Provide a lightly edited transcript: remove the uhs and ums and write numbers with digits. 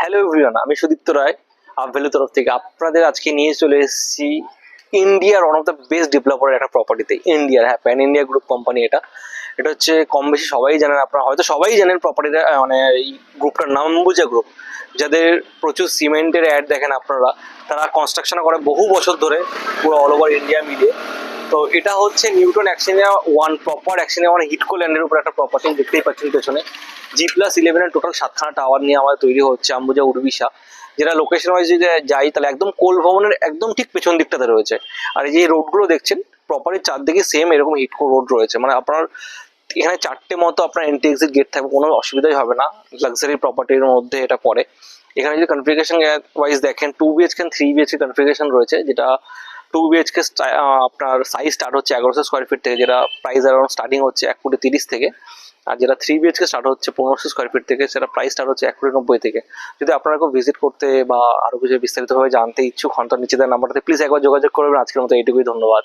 Hello everyone, আমি সুদীপ্ত রায় আপভ্যালু তরফ থেকে আপনাদের আজকে নিয়ে চলে এসেছি ইন্ডিয়ার ওয়ান অফ দ্য বেস্ট ডেভেলপারের একটা প্রপার্টিতে। ইন্ডিয়ার, হ্যাঁ, প্যান ইন্ডিয়া গ্রুপ কোম্পানি এটা। এটা হচ্ছে কম বেশি সবাই জানেন, আপনারা হয়তো সবাই জানেন প্রপার্টিটা, মানে এই গ্রুপটার নাম অম্বুজা গ্রুপ। যাদের প্রচুর সিমেন্টের অ্যাড দেখেন আপনারা, তারা কনস্ট্রাকশন করে বহু বছর ধরে পুরো অল ওভার ইন্ডিয়া মিলিয়ে। তো এটা হচ্ছে নিউটন অ্যাক্সিনিয়া ওয়ান, প্রপার অ্যাক্সিনিয়া ওয়ান হিটকো ল্যান্ডের উপর একটা প্রপার্টি দেখতেই পাচ্ছেন পেছনে। G+11 টোটাল 7খানা টাওয়ার নিয়ে আমাদের তৈরি হচ্ছে আম্বুজা উড়িষ্যা। যেটা লোকেশন ওয়াইজ যদি যাই তাহলে একদম কোল ভবনের একদম ঠিক পেছন দিকটাতে রয়েছে। আর এই যে রোডগুলো দেখছেন প্রপারলি চারদিকে সেম এরকম হিটকো রোড রয়েছে, মানে আপনার এখানে চারটে মতো আপনার এন্ট্রি এক্সিট গেট থাকবে, কোনো অসুবিধাই হবে না। লাক্সারি প্রপার্টির মধ্যে এটা পড়ে। এখানে যদি কনফিগারেশন ওয়াইজ দেখেন 2 BHK 3 BHK কনফিগারেশন রয়েছে, যেটা 2 BHK আপনার সাইজ স্টার্ট হচ্ছে 1100 স্কোয়ার ফিট থেকে, যেটা প্রাইস অ্যারাউন্ড স্টার্টিং হচ্ছে 1,30 কোটি থেকে। আর যেটা 3 BHK স্টার্ট হচ্ছে 1500 স্কোয়ার ফিট থেকে, সেটা প্রাইস স্টার্ট হচ্ছে 1,90 কোটি থেকে। যদি আপনারা কেউ ভিজিট করতে বা আরো কিছু বিস্তারিতভাবে জানতে ইচ্ছুক হন, তো নিচে দেওয়া নাম্বারটাতে প্লিজ একবার যোগাযোগ করবেন। আজকের মতো এইটুকুই, ধন্যবাদ।